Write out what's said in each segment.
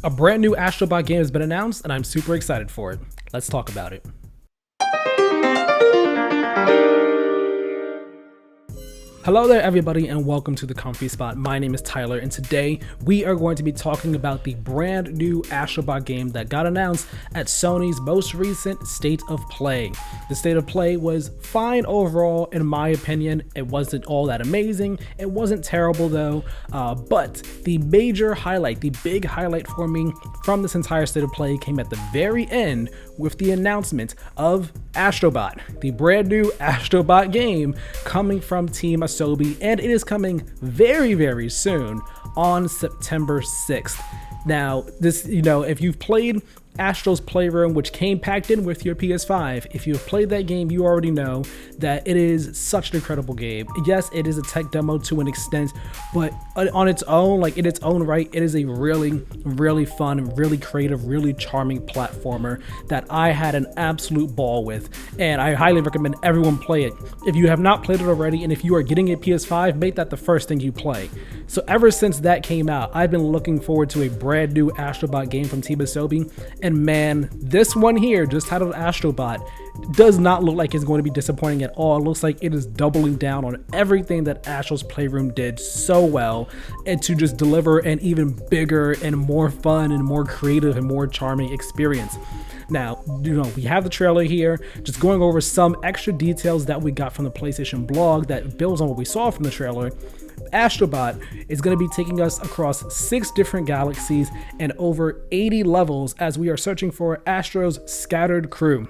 A brand new Astro Bot game has been announced, and I'm super excited for it. Let's talk about it. Hello there everybody and welcome to the Comfy Spot. My name is Tyler and today we are going to be talking about the brand new Astro Bot game that got announced at Sony's most recent State of Play. The State of Play was fine overall in my opinion. It wasn't all that amazing. It wasn't terrible though, but the major highlight, the big highlight for me from this entire State of Play came at the very end with the announcement of Astro Bot, the brand new Astro Bot game coming from Team Asobi, and it is coming very soon on September 6th. Now, this, if you've played Astro's Playroom, which came packed in with your PS5, if you've played that game, you already know that it is such an incredible game. Yes, it is a tech demo to an extent, but on its own, like in its own right, it is a really fun, really creative, really charming platformer that I had an absolute ball with, and I highly recommend everyone play it. If you have not played it already, and if you are getting a PS5, make that the first thing you play. So ever since that came out, I've been looking forward to a brand new Astro Bot game from Team Asobi. And man, this one here, just titled Astro Bot, does not look like it's going to be disappointing at all. It looks like it is doubling down on everything that Astro's Playroom did so well, and to just deliver an even bigger and more fun and more creative and more charming experience. Now, we have the trailer here, just going over some extra details that we got from the PlayStation blog that builds on what we saw from the trailer. Astro Bot is going to be taking us across 6 different galaxies and over 80 levels as we are searching for Astro's scattered crew.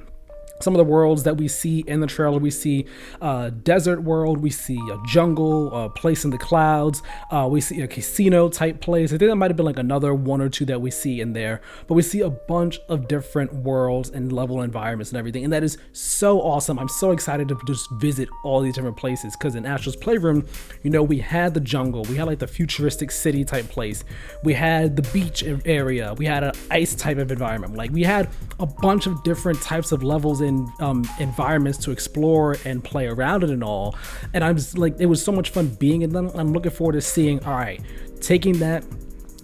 Some of the worlds that we see in the trailer, we see a desert world, we see a jungle, a place in the clouds, we see a casino type place. I think that might have been like another 1 or 2 that we see in there, but we see a bunch of different worlds and level environments and everything, and that is so awesome. I'm so excited to just visit all these different places, because in Astro's Playroom, we had the jungle, we had like the futuristic city type place, we had the beach area, we had an ice type of environment, like we had a bunch of different types of levels in environments to explore and play around it and all, and I'm just like, it was so much fun being in them. I'm looking forward to seeing, all right, taking that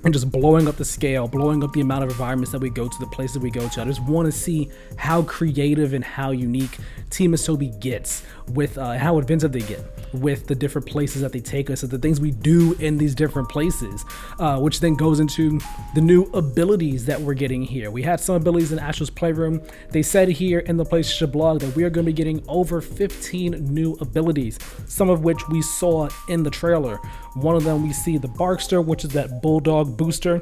and just blowing up the scale, blowing up the amount of environments that we go to, the places we go to. I just want to see how creative and how unique Team Asobi gets with how inventive they get with the different places that they take us and the things we do in these different places, which then goes into the new abilities that we're getting here. We had some abilities in Astro's Playroom. They said here in the PlayStation blog that we are going to be getting over 15 new abilities, some of which we saw in the trailer. One of them, we see the Barkster, which is that bulldog booster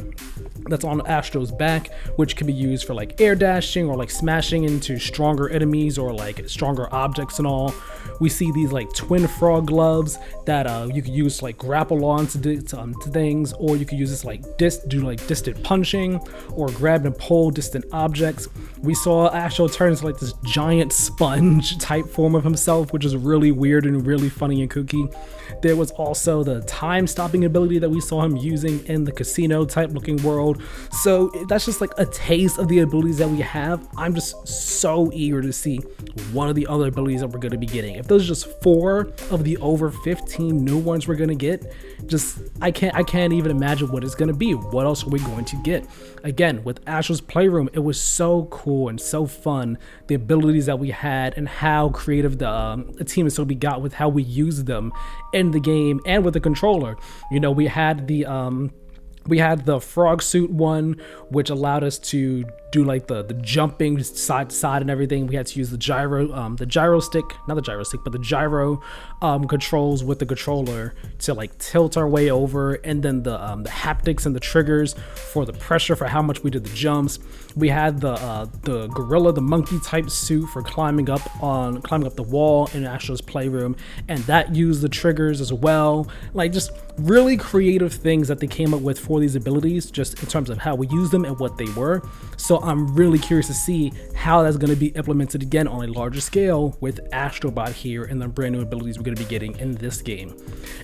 that's on Astro's back, which can be used for like air dashing or like smashing into stronger enemies or like stronger objects and all. We see these like twin frog gloves that you could use to like grapple on to things, or you could use this like do distant punching or grab and pull distant objects. We saw Astro turn into like this giant sponge type form of himself, which is really weird and really funny and kooky. There was also the time stopping ability that we saw him using in the casino type looking world. So that's just like a taste of the abilities that we have. I'm just so eager to see one of the other abilities that we're going to be getting. If those are just 4 of the over 15 new ones we're going to get, just I can't even imagine what it's going to be. What else are we going to get? Again, with Astro's Playroom, it was so cool and so fun, the abilities that we had and how creative the Team Asobi got with how we used them in the game and with the controller. We had the frog suit one, which allowed us to do like the jumping side to side and everything. We had to use the gyro controls with the controller to like tilt our way over, and then the haptics and the triggers for the pressure for how much we did the jumps. We had the gorilla, the monkey type suit for climbing up the wall in Astro's Playroom, and that used the triggers as well. Like just really creative things that they came up with for these abilities, just in terms of how we use them and what they were. So I'm really curious to see how that's going to be implemented again on a larger scale with Astro Bot here and the brand new abilities we're going to be getting in this game.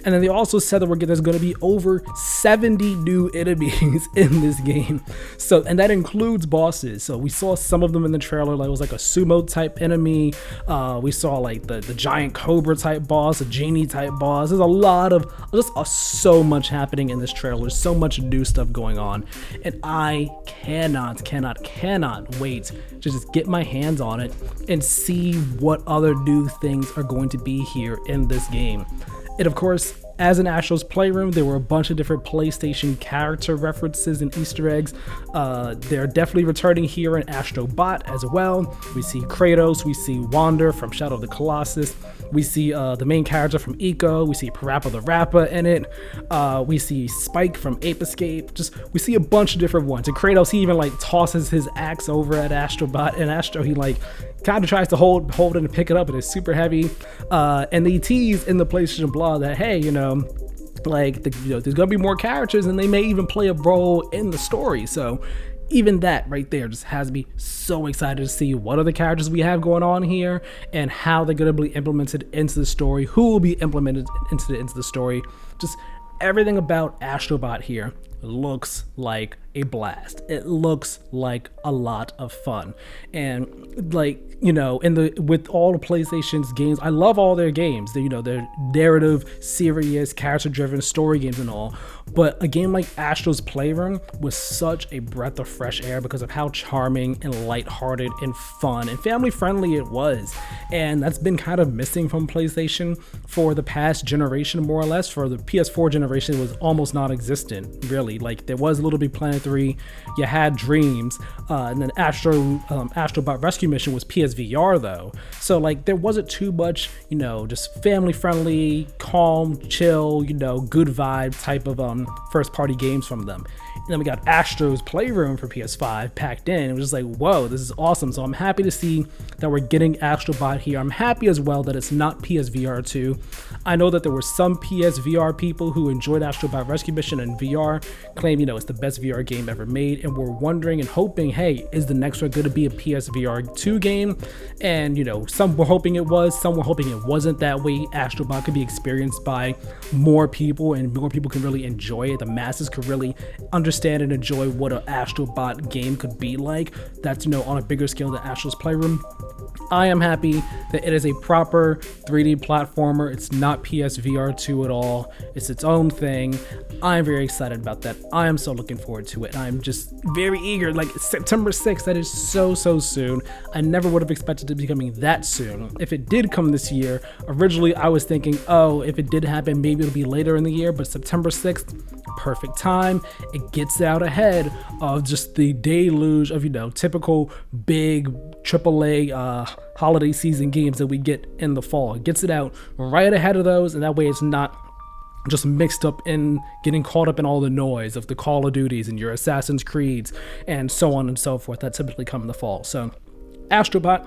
And then they also said that there's going to be over 70 new enemies in this game. So, and that includes bosses. So we saw some of them in the trailer, like it was like a sumo type enemy. We saw like the giant cobra type boss, a genie type boss. There's a lot of so much happening in this trailer. So much of new stuff going on, and I cannot wait to just get my hands on it and see what other new things are going to be here in this game. And of course, as in Astro's Playroom, there were a bunch of different PlayStation character references and Easter eggs. They're definitely returning here in Astro Bot as well. We see Kratos, we see Wander from Shadow of the Colossus, we see the main character from Eco, we see Parappa the Rapper in it, we see Spike from Ape Escape, we see a bunch of different ones. And Kratos, he even like tosses his axe over at Astro Bot, and Astro, he like kind of tries to hold it and pick it up, and it's super heavy. And they tease in the PlayStation blog that, hey, like there's gonna be more characters, and they may even play a role in the story. So even that right there just has me so excited to see what other characters we have going on here and how they're gonna be implemented into the story, who will be implemented into the story. Just everything about Astro Bot here looks like a blast. It looks like a lot of fun. And like, with all the PlayStation's games, I love all their games. They're narrative, serious, character-driven story games and all. But a game like Astro's Playroom was such a breath of fresh air because of how charming and lighthearted and fun and family-friendly it was. And that's been kind of missing from PlayStation for the past generation, more or less. For the PS4 generation, it was almost non-existent, really. Like, there was Little Big Planet 3, you had Dreams, and then Astro Bot Rescue Mission was PSVR though. So like there wasn't too much, just family friendly, calm, chill, good vibe type of first party games from them. And then we got Astro's Playroom for PS5 packed in. It was just like, whoa, this is awesome. So I'm happy to see that we're getting Astro Bot here. I'm happy as well that it's not PSVR 2. I know that there were some PSVR people who enjoyed Astro Bot Rescue Mission in VR, claim, it's the best VR game ever made, and we're wondering and hoping, hey, is the next one going to be a PSVR 2 game? And, some were hoping it was, some were hoping it wasn't that way. Astro Bot could be experienced by more people, and more people can really enjoy it. The masses could really understand and enjoy what an Astro Bot game could be like. That's, on a bigger scale than Astro's Playroom. I am happy that it is a proper 3D platformer. It's not PSVR 2 at all. It's its own thing. I'm very excited about that. I am so looking forward to it. I'm just very eager. Like September 6th, that is so soon. I never would have expected it to be coming that soon. If it did come this year, originally I was thinking, oh, if it did happen, maybe it'll be later in the year, but September 6th, perfect time. It gets out ahead of just the deluge of, typical big AAA holiday season games that we get in the fall. It gets it out right ahead of those, and that way it's not just mixed up in getting caught up in all the noise of the Call of Duties and your Assassin's Creeds and so on and so forth that typically come in the fall. So Astro Bot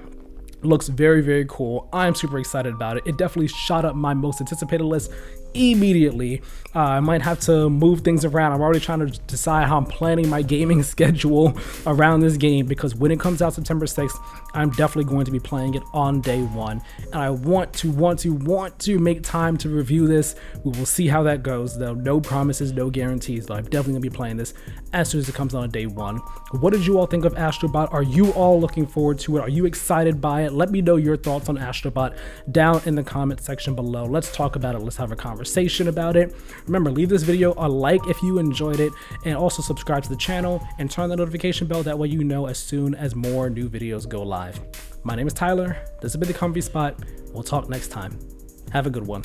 looks very cool. I'm super excited about it. It definitely shot up my most anticipated list immediately. I might have to move things around. I'm already trying to decide how I'm planning my gaming schedule around this game, because when it comes out September 6th, I'm definitely going to be playing it on day one, and I want to make time to review this. We will see how that goes though. No promises, no guarantees, but I'm definitely gonna be playing this as soon as it comes on day one. What did you all think of Astro Bot? Are you all looking forward to it? Are you excited by it? Let me know your thoughts on Astro Bot down in the comment section below. Let's talk about it. Let's have a conversation about it. Remember, leave this video a like if you enjoyed it, and also subscribe to the channel and turn the notification bell. That way you know as soon as more new videos go live. My name is Tyler. This has been The Comfy Spot. We'll talk next time. Have a good one.